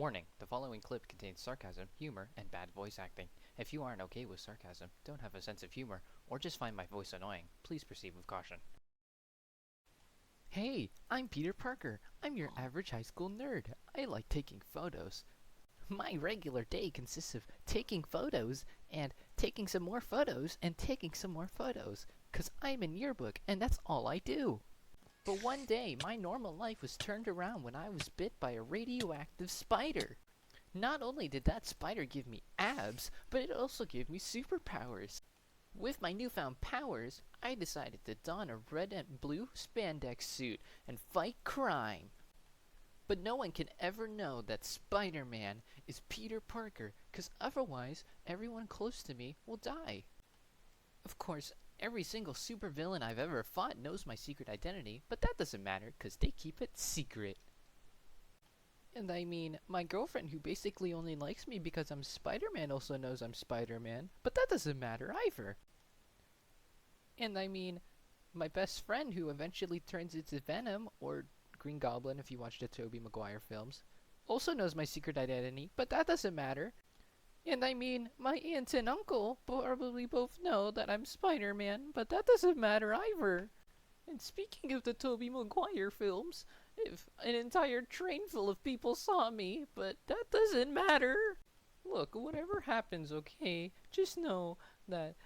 Warning, the following clip contains sarcasm, humor, and bad voice acting. If you aren't okay with sarcasm, don't have a sense of humor, or just find my voice annoying, please proceed with caution. Hey, I'm Peter Parker. I'm your average high school nerd. I like taking photos. My regular day consists of taking photos, and taking some more photos, and taking some more photos. 'Cause I'm in yearbook, and that's all I do. But one day, my normal life was turned around when I was bit by a radioactive spider. Not only did that spider give me abs, but it also gave me superpowers. With my newfound powers, I decided to don a red and blue spandex suit and fight crime. But no one can ever know that Spider-Man is Peter Parker, 'cause otherwise everyone close to me will die. Of course, every single supervillain I've ever fought knows my secret identity, but that doesn't matter, 'cause they keep it secret. And I mean, my girlfriend who basically only likes me because I'm Spider-Man also knows I'm Spider-Man, but that doesn't matter either. And I mean, my best friend who eventually turns into Venom, or Green Goblin if you watch the Tobey Maguire films, also knows my secret identity, but that doesn't matter. And I mean, my aunt and uncle probably both know that I'm Spider-Man, but that doesn't matter either. And speaking of the Tobey Maguire films, if an entire train full of people saw me, but that doesn't matter. Look, whatever happens, okay, just know that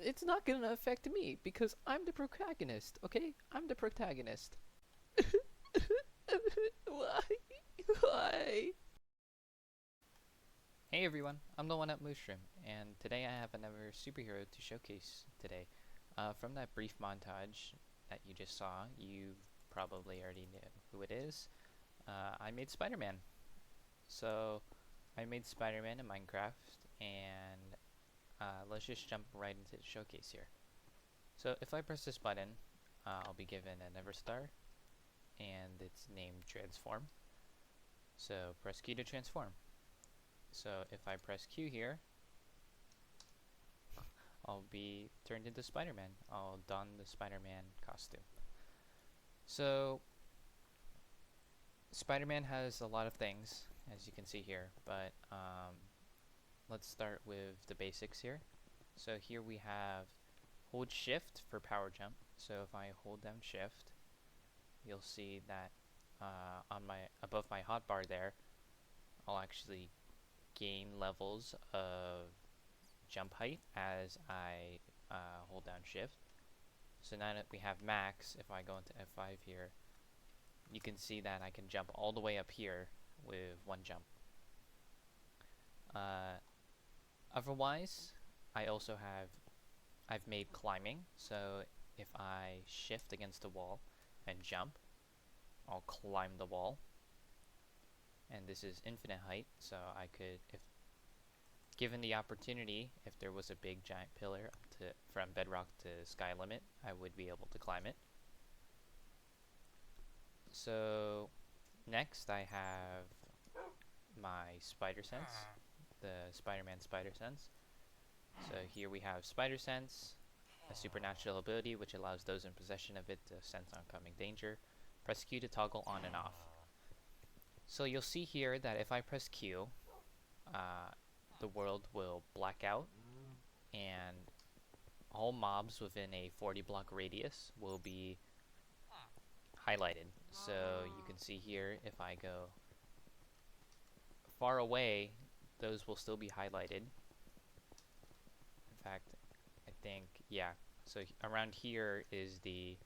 it's not gonna affect me, because I'm the protagonist, okay? I'm the protagonist. Why? Why? Hey everyone, I'm the One-Up Mushroom, and today I have another superhero to showcase today. From that brief montage that you just saw, you probably already knew who it is. I made Spider-Man. So, I made Spider-Man in Minecraft, and let's just jump right into the showcase here. So, if I press this button, I'll be given a Never Star, and it's named Transform. So, press Q to transform. So if I press Q here, I'll be turned into Spider-Man. I'll don the Spider-Man costume. So Spider-Man has a lot of things, as you can see here, but let's start with the basics here. So here we have hold shift for power jump. So if I hold down shift, you'll see that above my hotbar there, I'll actually gain levels of jump height as I hold down shift. So now that we have max, if I go into F5 here, you can see that I can jump all the way up here with one jump. Otherwise, I've made climbing, so if I shift against the wall and jump, I'll climb the wall. And this is infinite height, so I could, if given the opportunity, if there was a big giant pillar from bedrock to sky limit, I would be able to climb it. So next I have my spider-sense, the Spider-Man spider-sense. So here we have spider-sense, a supernatural ability which allows those in possession of it to sense oncoming danger. Press Q to toggle on and off. So you'll see here that if I press Q, the world will black out, and all mobs within a 40 block radius will be highlighted. So you can see here, if I go far away, those will still be highlighted. In fact, I think, yeah, so around here is the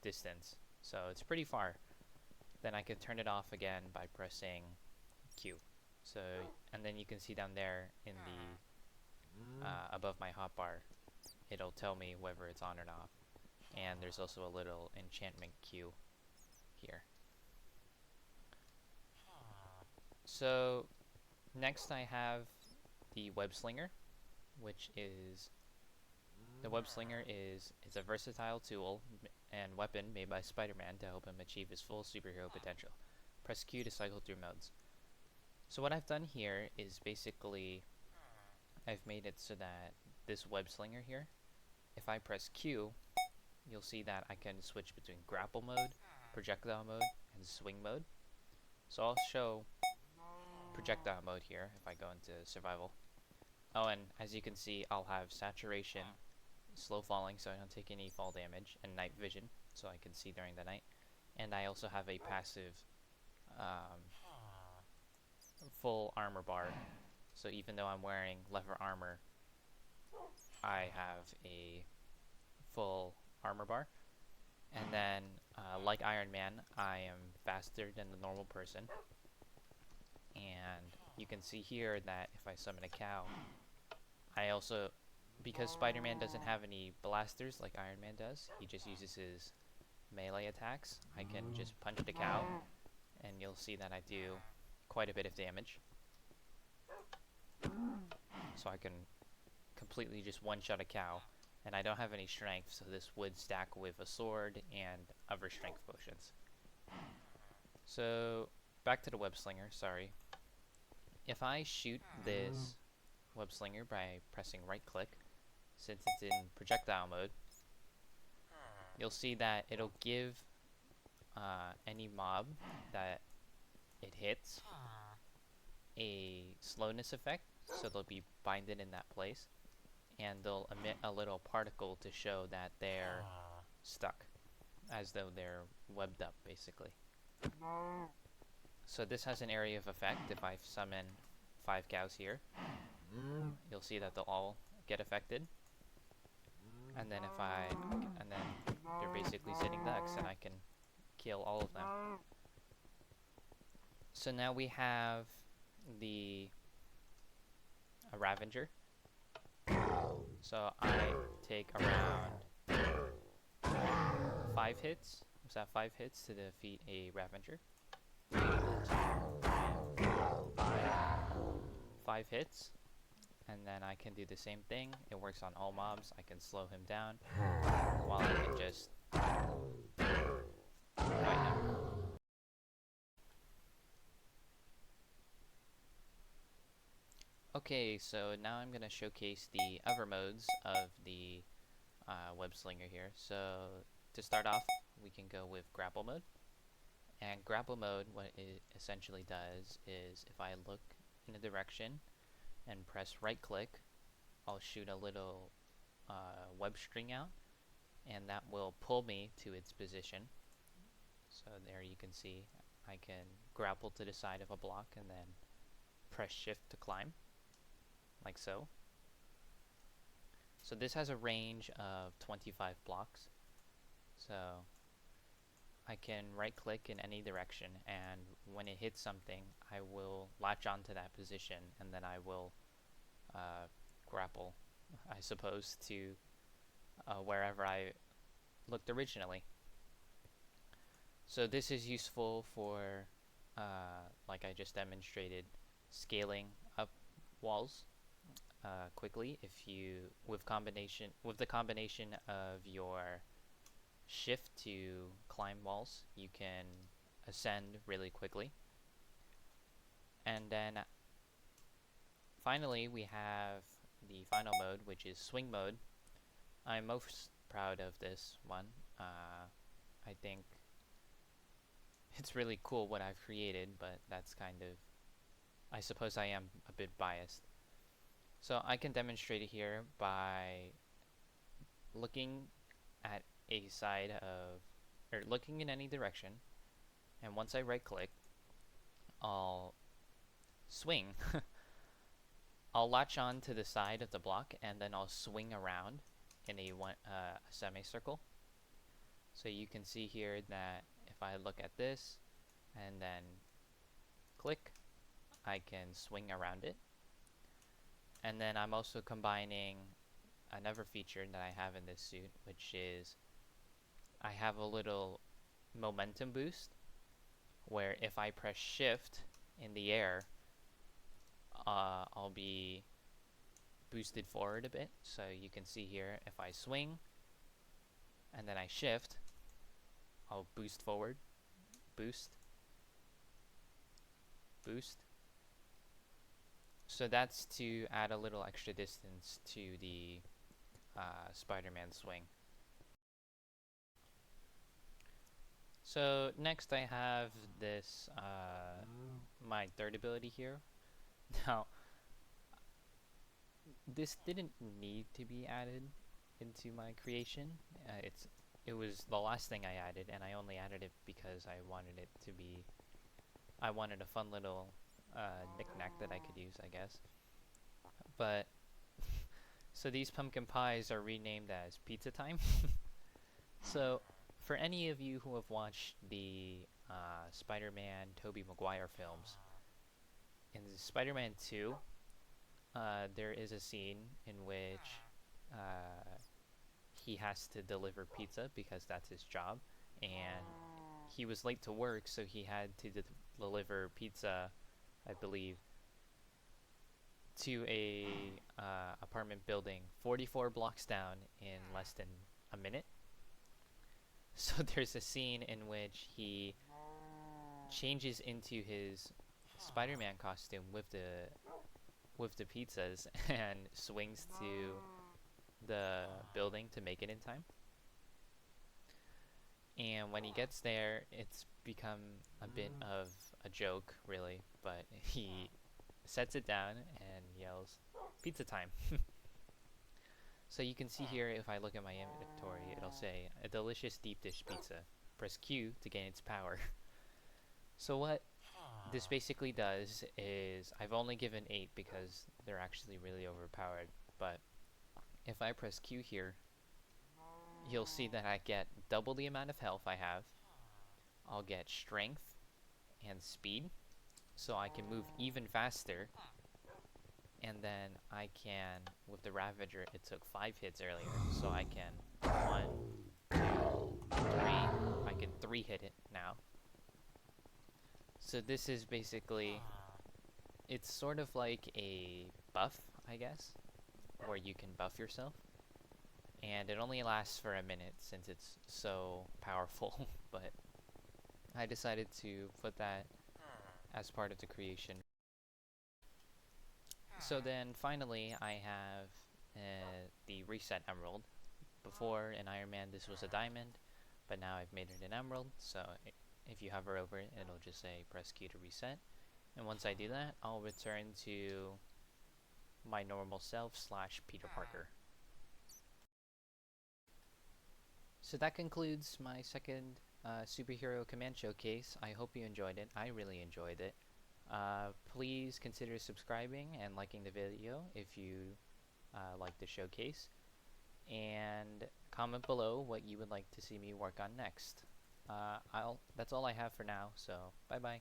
distance, so it's pretty far. Then I could turn it off again by pressing Q. So, and then you can see down there in the above my hotbar, it'll tell me whether it's on or off. And there's also a little enchantment Q here. So next I have the webslinger, which is it's a versatile tool and weapon made by Spider-Man to help him achieve his full superhero potential. Press Q to cycle through modes. So what I've done here is basically I've made it so that this web slinger here, if I press Q, you'll see that I can switch between Grapple Mode, Projectile Mode, and Swing Mode. So I'll show projectile mode here if I go into survival. Oh, and as you can see, I'll have saturation, slow falling so I don't take any fall damage, and night vision so I can see during the night. And I also have a passive um, full armor bar. So even though I'm wearing leather armor, I have a full armor bar. And then, like Iron Man, I am faster than the normal person. And you can see here that if I summon a cow, I also, because Spider-Man doesn't have any blasters like Iron Man does, he just uses his melee attacks, I can just punch the cow, and you'll see that I do quite a bit of damage. So I can completely just one-shot a cow, and I don't have any strength, so this would stack with a sword and other strength potions. So, back to the web slinger, sorry. If I shoot this web slinger by pressing right click, since it's in projectile mode, you'll see that it'll give any mob that it hits a slowness effect, so they'll be binded in that place, and they'll emit a little particle to show that they're stuck, as though they're webbed up basically. So this has an area of effect. If I summon 5 cows here, you'll see that they'll all get affected. And then they're basically sitting ducks, and I can kill all of them. So now we have the Ravager. So I take around 5 hits. Was that 5 hits to defeat a Ravager? 5 hits, and then I can do the same thing. It works on all mobs. I can slow him down while I can just fight him. Okay, so now I'm going to showcase the other modes of the web slinger here. So to start off, we can go with Grapple Mode. And Grapple Mode, what it essentially does is if I look in a direction and press right click, I'll shoot a little web string out, and that will pull me to its position. So there you can see I can grapple to the side of a block and then press shift to climb, like so. So this has a range of 25 blocks. So I can right click in any direction, and when it hits something, I will latch onto that position, and then I will grapple, I suppose, to wherever I looked originally. So this is useful for, like I just demonstrated, scaling up walls quickly. If you with the combination of your shift to climb walls, you can ascend really quickly. And then finally we have the final mode, which is swing mode. I'm most proud of this one. I think it's really cool what I've created, but that's kind of, I suppose I am a bit biased. So I can demonstrate it here by looking at a side of, or looking in any direction, and once I right click, I'll swing. I'll latch on to the side of the block, and then I'll swing around in a semicircle. So you can see here that if I look at this and then click, I can swing around it. And then I'm also combining another feature that I have in this suit, which is I have a little momentum boost, where if I press shift in the air, I'll be boosted forward a bit. So you can see here, if I swing and then I shift, I'll boost forward, boost, boost. So that's to add a little extra distance to the Spider-Man swing. So next I have this, my third ability here. Now, this didn't need to be added into my creation. It was the last thing I added, and I only added it because I wanted it to be. I wanted a fun little knick-knack that I could use, I guess. But so these pumpkin pies are renamed as Pizza Time. So for any of you who have watched the Spider-Man Tobey Maguire films, in Spider-Man 2, there is a scene in which he has to deliver pizza because that's his job, and he was late to work, so he had to deliver pizza, I believe, to a apartment building 44 blocks down in less than a minute. So there's a scene in which he changes into his Spider-Man costume with the pizzas and swings to the building to make it in time. And when he gets there, it's become a bit of a joke, really, but he sets it down and yells, "Pizza time!" So you can see here, if I look at my inventory, it'll say, "A delicious deep dish pizza. Press Q to gain its power." So what this basically does is, I've only given 8 because they're actually really overpowered, but if I press Q here, you'll see that I get double the amount of health I have. I'll get strength and speed, so I can move even faster. And then I can, with the Ravager, it took 5 hits earlier, so I can 1, 2, 3, I can 3 hit it now. So this is basically, it's sort of like a buff, I guess, where you can buff yourself. And it only lasts for a minute since it's so powerful, but I decided to put that as part of the creation. So then finally I have the reset emerald. Before in Iron Man this was a diamond, but now I've made it an emerald, so if you hover over it, it'll just say press Q to reset. And once I do that, I'll return to my normal self / Peter Parker. So that concludes my second superhero command showcase. I hope you enjoyed it. I really enjoyed it. Please consider subscribing and liking the video if you like the showcase. And comment below what you would like to see me work on next. That's all I have for now, so bye bye.